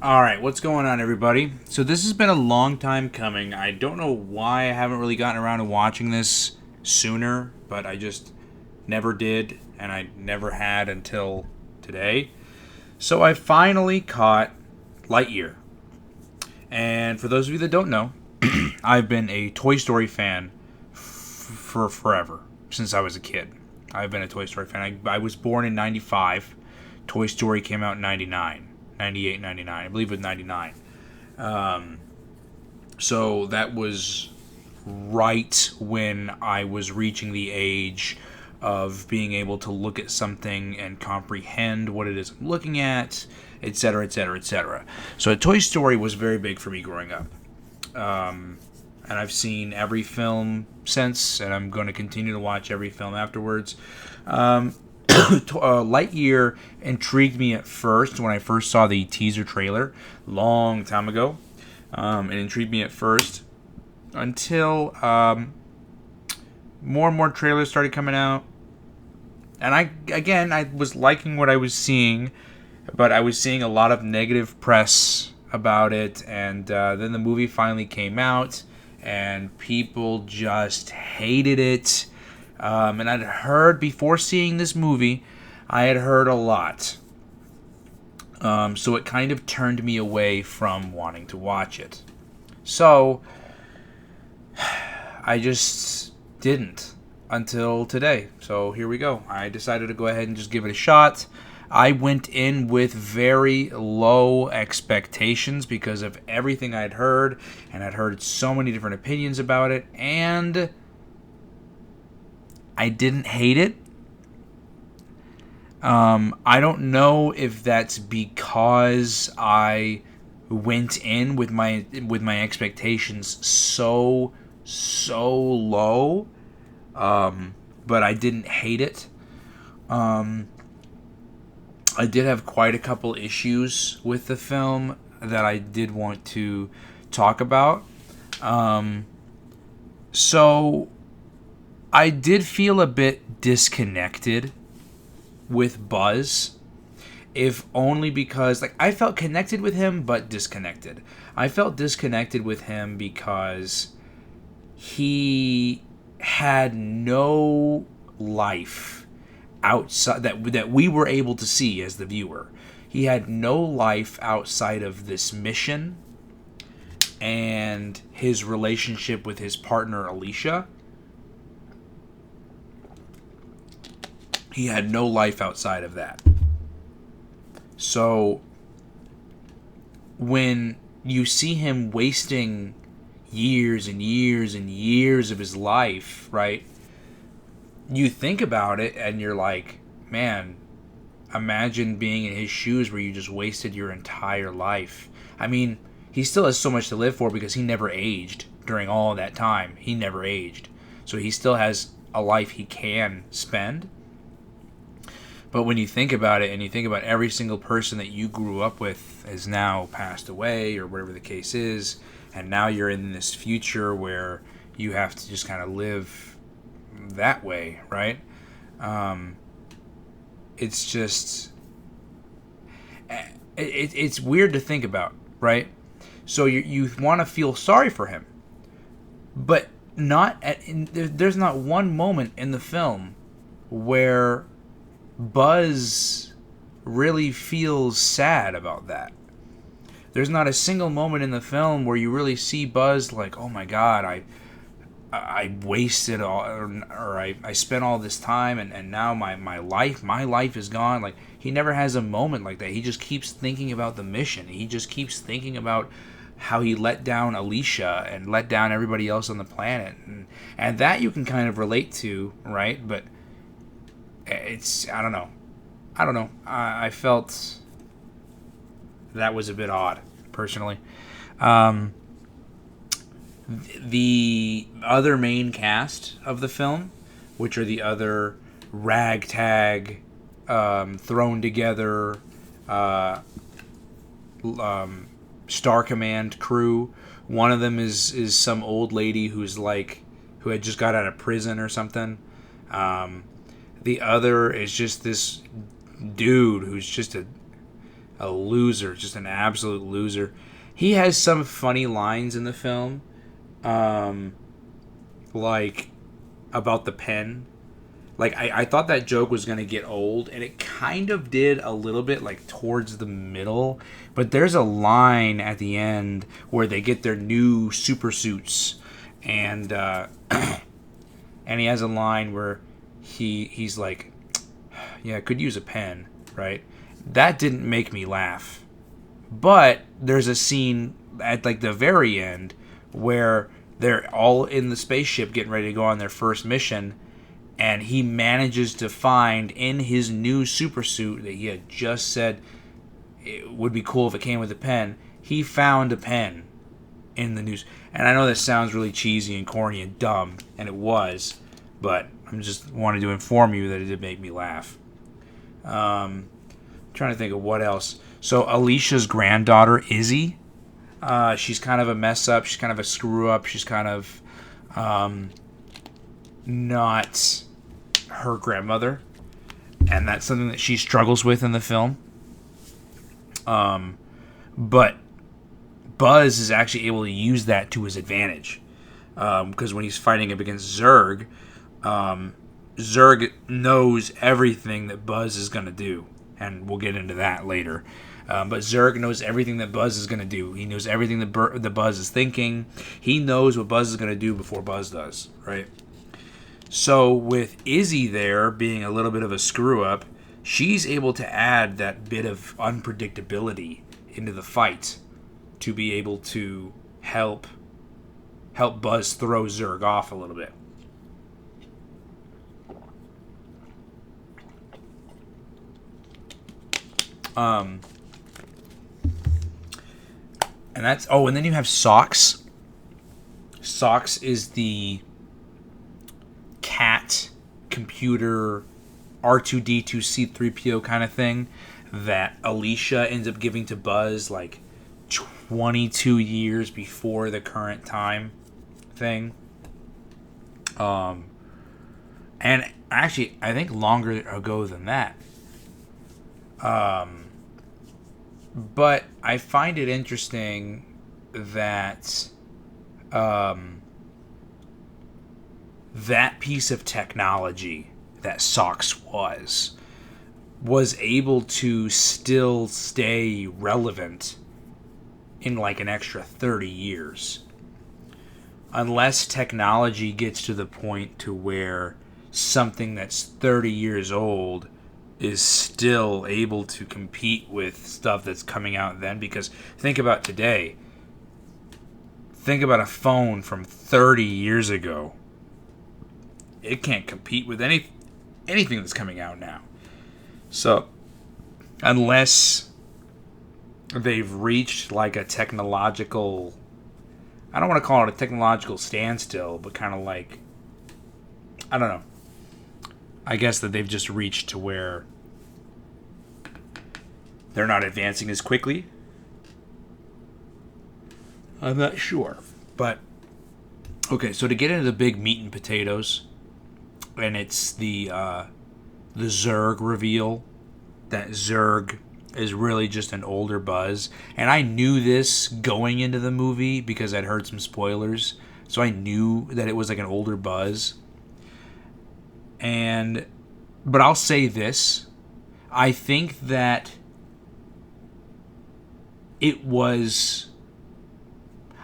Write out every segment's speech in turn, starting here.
All right, what's going on, everybody? So this has been a long time coming. I don't know why I haven't really gotten around to watching this sooner, but I just never did, and I never had until today. So I finally caught Lightyear. And for those of you that don't know, I've been a Toy Story fan for forever, since I was a kid. I've been a Toy Story fan. I was born in 95. Toy Story came out in 99. 98, 99. I believe it was 99. So that was right when I was reaching the age of being able to look at something and comprehend what it is I'm looking at, etc., etc., etc. So Toy Story was very big for me growing up. And I've seen every film since, and I'm going to continue to watch every film afterwards. Lightyear intrigued me at first when I first saw the teaser trailer, long time ago. It intrigued me at first until more and more trailers started coming out, and I was liking what I was seeing, but I was seeing a lot of negative press about it, and then the movie finally came out, and people just hated it. And I'd heard before seeing this movie, I had heard a lot. So it kind of turned me away from wanting to watch it. So I just didn't until today. So here we go. I decided to go ahead and just give it a shot. I went in with very low expectations because of everything I'd heard, and I'd heard so many different opinions about it, and I didn't hate it. I don't know if that's because I went in with my expectations so low, but I didn't hate it. I did have quite a couple issues with the film that I did want to talk about. So I did feel a bit disconnected with Buzz, if only because I felt connected with him but disconnected. I felt disconnected with him because he had no life outside that we were able to see as the viewer. He had no life outside of this mission and his relationship with his partner Alicia. He had no life outside of that. So when you see him wasting years and years and years of his life, right? You think about it and you're like, man, imagine being in his shoes where you just wasted your entire life. I mean, he still has so much to live for because he never aged during all that time. He never aged. So he still has a life he can spend. But when you think about it, and you think about every single person that you grew up with has now passed away, or whatever the case is, and now you're in this future where you have to just kind of live that way, right? It's just... It's weird to think about, right? So you want to feel sorry for him, but there's not one moment in the film where Buzz really feels sad about that. There's not a single moment in the film where you really see Buzz like, oh my god, I wasted all, or I spent all this time, and now my life is gone. Like, he never has a moment like that. He just keeps thinking about the mission. He just keeps thinking about how he let down Alicia and let down everybody else on the planet, and that you can kind of relate to, right? But I don't know. I felt that was a bit odd, personally. The other main cast of the film, which are the other ragtag, thrown together Star Command crew. One of them is some old lady who had just got out of prison or something. The other is just this dude who's just a loser, just an absolute loser. He has some funny lines in the film, like about the pen. Like, I thought that joke was going to get old, and it kind of did a little bit, like, towards the middle. But there's a line at the end where they get their new super suits, and and he has a line where he's like, yeah, I could use a pen, right? That didn't make me laugh. But there's a scene at, like, the very end where they're all in the spaceship getting ready to go on their first mission, and he manages to find in his new super suit that he had just said it would be cool if it came with a pen. He found a pen in the news. And I know this sounds really cheesy and corny and dumb, and it was, but I'm just wanted to inform you that it did make me laugh. Trying to think of what else. So Alicia's granddaughter, Izzy, she's kind of a mess up. She's kind of a screw up. She's kind of not her grandmother, and that's something that she struggles with in the film. But Buzz is actually able to use that to his advantage, because when he's fighting up against Zurg, Zurg knows everything that Buzz is going to do, and we'll get into that later. But Zurg knows everything that Buzz is going to do. He knows everything that Buzz is thinking. He knows what Buzz is going to do before Buzz does, right? So with Izzy there being a little bit of a screw-up, she's able to add that bit of unpredictability into the fight to be able to help Buzz throw Zurg off a little bit. And that's... Oh, and then you have Socks. Socks is the cat computer R2D2 C3PO kind of thing that Alicia ends up giving to Buzz like 22 years before the current time thing. And actually, I think longer ago than that. But I find it interesting that that piece of technology that Socks was able to still stay relevant in like an extra 30 years. Unless technology gets to the point to where something that's 30 years old is still able to compete with stuff that's coming out then. Because think about today. Think about a phone from 30 years ago. It can't compete with anything that's coming out now. So, unless they've reached like a technological... I don't want to call it a technological standstill, but kind of like... I don't know. I guess that they've just reached to where they're not advancing as quickly. I'm not sure. But, okay, so to get into the big meat and potatoes, and it's the Zurg reveal, that Zurg is really just an older Buzz. And I knew this going into the movie because I'd heard some spoilers. So I knew that it was like an older Buzz. But I'll say this. I think that it was...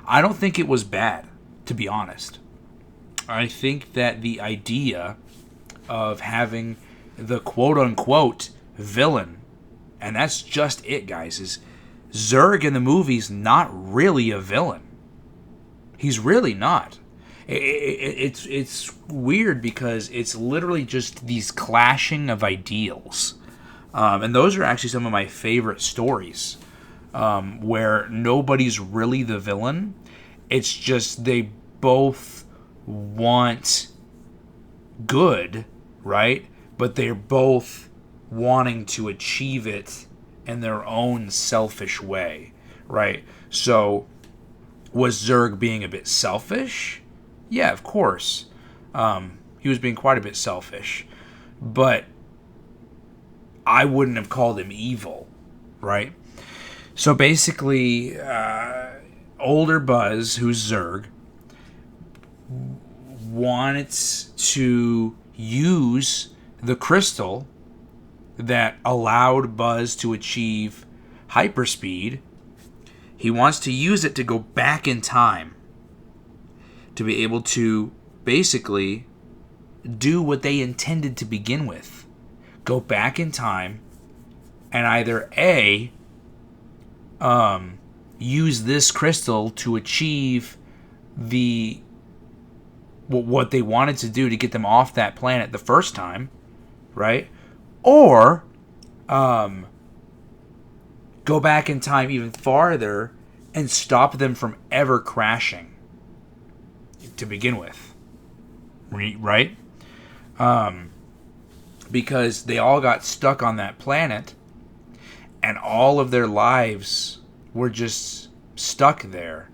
I don't think it was bad, to be honest. I think that the idea of having the quote-unquote villain, and that's just it, guys, is Zurg in the movie's not really a villain. He's really not. It's weird because it's literally just these clashing of ideals. And those are actually some of my favorite stories, where nobody's really the villain. It's just they both want good, right? But they're both wanting to achieve it in their own selfish way, right? So, was Zurg being a bit selfish? Yeah, of course. He was being quite a bit selfish. But I wouldn't have called him evil, right? So basically, older Buzz, who's Zurg, wants to use the crystal that allowed Buzz to achieve hyperspeed. He wants to use it to go back in time to be able to basically do what they intended to begin with. Go back in time and either A, use this crystal to achieve what they wanted to do to get them off that planet the first time, right? Or go back in time even farther and stop them from ever crashing to begin with, right? Because they all got stuck on that planet and all of their lives were just stuck there.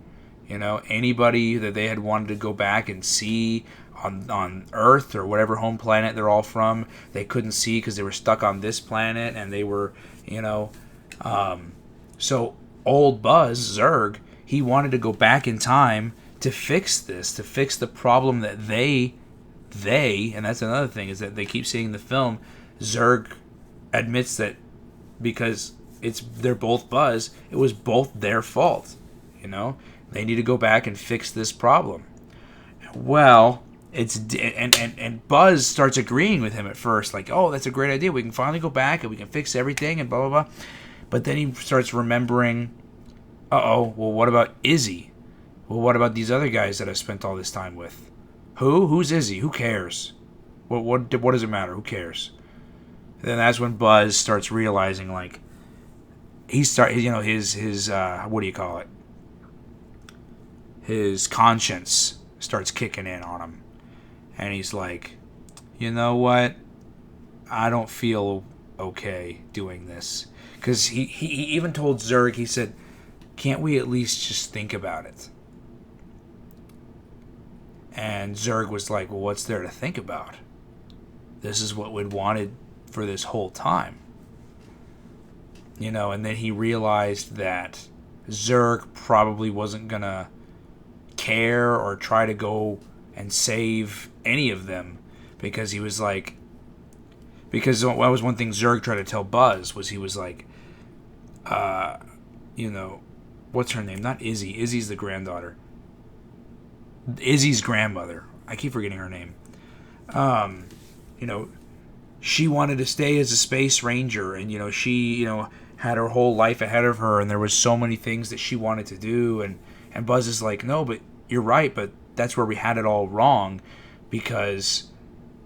You know, anybody that they had wanted to go back and see on Earth or whatever home planet they're all from, they couldn't see because they were stuck on this planet, and they were, so old Buzz, Zurg, he wanted to go back in time to fix this, to fix the problem that they, and that's another thing, is that they keep seeing in the film, Zurg admits that because they're both Buzz, it was both their fault, They need to go back and fix this problem. Well, and Buzz starts agreeing with him at first, like, oh, that's a great idea. We can finally go back and we can fix everything and blah, blah, blah. But then he starts remembering, well, what about Izzy? Well, what about these other guys that I spent all this time with? Who's Izzy? Who cares? What does it matter? Who cares? And then that's when Buzz starts realizing, like, his what do you call it? His conscience starts kicking in on him. And he's like, you know what? I don't feel okay doing this. Because he even told Zurg, he said, can't we at least just think about it? And Zurg was like, well, what's there to think about? This is what we'd wanted for this whole time. And then he realized that Zurg probably wasn't going to care or try to go and save any of them, because he was like, because that was one thing Zurg tried to tell Buzz, was he was like, what's her name? Not Izzy. Izzy's the granddaughter. Izzy's grandmother. I keep forgetting her name. She wanted to stay as a space ranger, and she had her whole life ahead of her, and there was so many things that she wanted to do, and Buzz is like, no, but you're right, but that's where we had it all wrong, because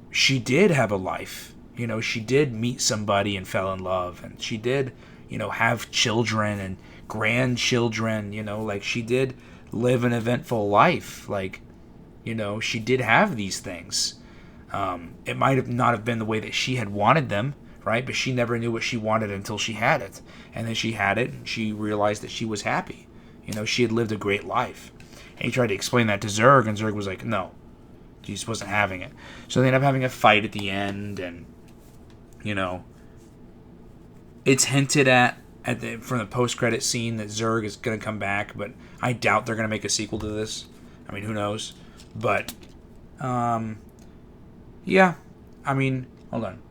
she did have a life. She did meet somebody and fell in love, and she did, have children and grandchildren, like she did live an eventful life. Like, she did have these things. It might have not have been the way that she had wanted them, right? But she never knew what she wanted until she had it. And then she had it, and she realized that she was happy. She had lived a great life. And he tried to explain that to Zurg, and Zurg was like, no, he just wasn't having it. So they end up having a fight at the end, and, it's hinted at from the post-credit scene that Zurg is going to come back, but I doubt they're going to make a sequel to this. I mean, who knows? But, yeah. I mean, hold on.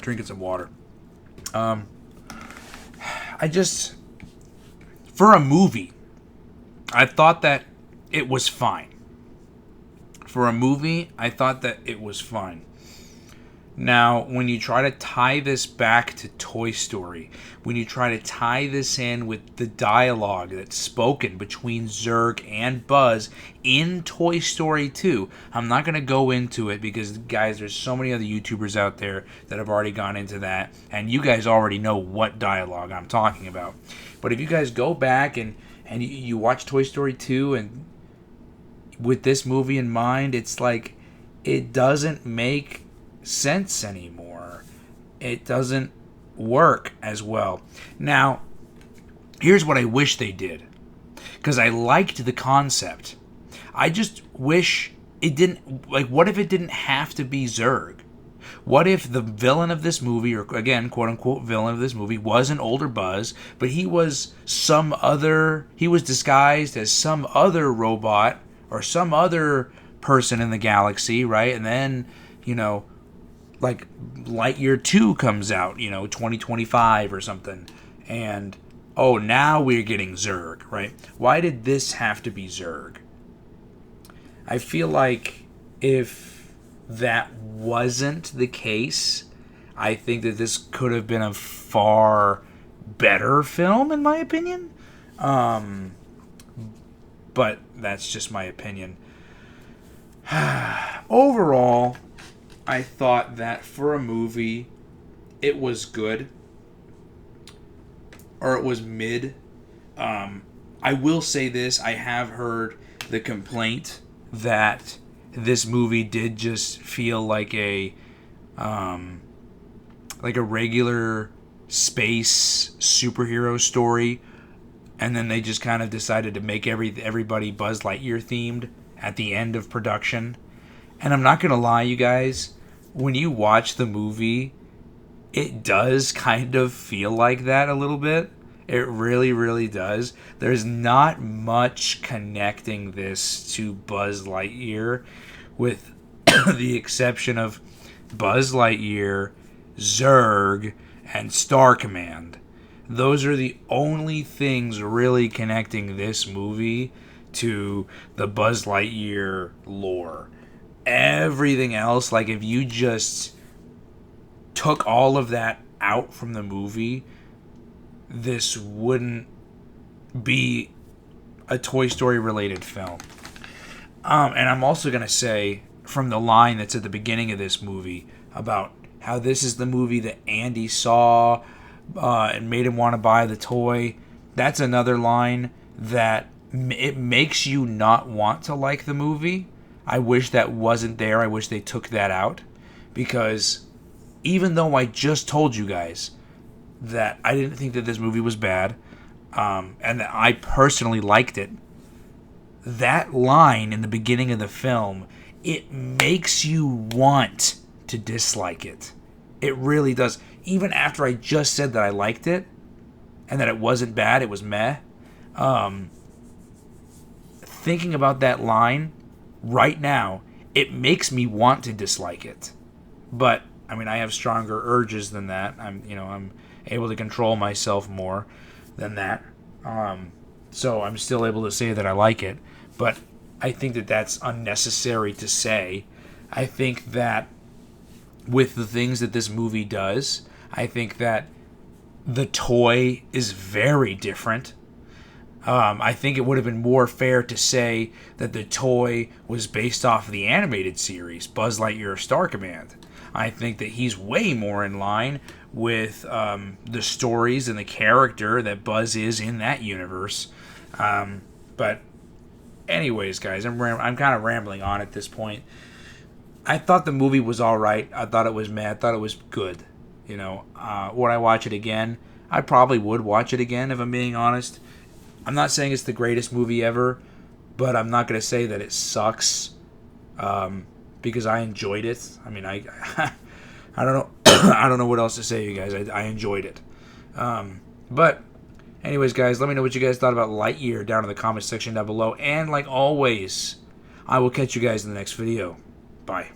Drinking some water. For a movie, I thought that it was fine. For a movie, I thought that it was fine. Now, when you try to tie this back to Toy Story, when you try to tie this in with the dialogue that's spoken between Zurg and Buzz in Toy Story 2, I'm not going to go into it because, guys, there's so many other YouTubers out there that have already gone into that, and you guys already know what dialogue I'm talking about. But if you guys go back and you watch Toy Story 2, and with this movie in mind, it's like, it doesn't make sense anymore. It doesn't work as well. Now, here's what I wish they did, because I liked the concept. I just wish it didn't, like, what if it didn't have to be Zurg? What if the villain of this movie, or again, quote-unquote villain of this movie, was an older Buzz, but he was disguised as some other robot or some other person in the galaxy, right? And then, like Lightyear 2 comes out, 2025 or something, and oh, now we're getting Zurg, right? Why did this have to be Zurg? I feel like if that wasn't the case, I think that this could have been a far better film, in my opinion. But that's just my opinion. Overall, I thought that for a movie, it was good. Or it was mid. I will say this. I have heard the complaint that this movie did just feel like a regular space superhero story, and then they just kind of decided to make everybody Buzz Lightyear themed at the end of production. And I'm not gonna lie, you guys, when you watch the movie, it does kind of feel like that a little bit. It really, really does. There's not much connecting this to Buzz Lightyear, with the exception of Buzz Lightyear, Zurg, and Star Command. Those are the only things really connecting this movie to the Buzz Lightyear lore. Everything else, like if you just took all of that out from the movie, this wouldn't be a Toy Story related film. And I'm also going to say, from the line that's at the beginning of this movie about how this is the movie that Andy saw and made him want to buy the toy, that's another line that it makes you not want to like the movie. I wish that wasn't there. I wish they took that out, because even though I just told you guys that I didn't think that this movie was bad, and that I personally liked it, that line in the beginning of the film, it makes you want to dislike it. It really does. Even after I just said that I liked it, and that it wasn't bad, it was meh, thinking about that line right now, it makes me want to dislike it. But I mean, I have stronger urges than that. I'm able to control myself more than that. So I'm still able to say that I like it. But I think that that's unnecessary to say. I think that with the things that this movie does, I think that the toy is very different. I think it would have been more fair to say that the toy was based off of the animated series, Buzz Lightyear Star Command. I think that he's way more in line with the stories and the character that Buzz is in that universe. But anyways, guys, I'm kind of rambling on at this point. I thought the movie was all right. I thought it was meh. I thought it was good. Would I watch it again? I probably would watch it again, if I'm being honest. I'm not saying it's the greatest movie ever, but I'm not going to say that it sucks, because I enjoyed it. I mean, I don't know. I don't know what else to say, you guys. I enjoyed it. But anyways, guys, let me know what you guys thought about Lightyear down in the comment section down below. And like always, I will catch you guys in the next video. Bye.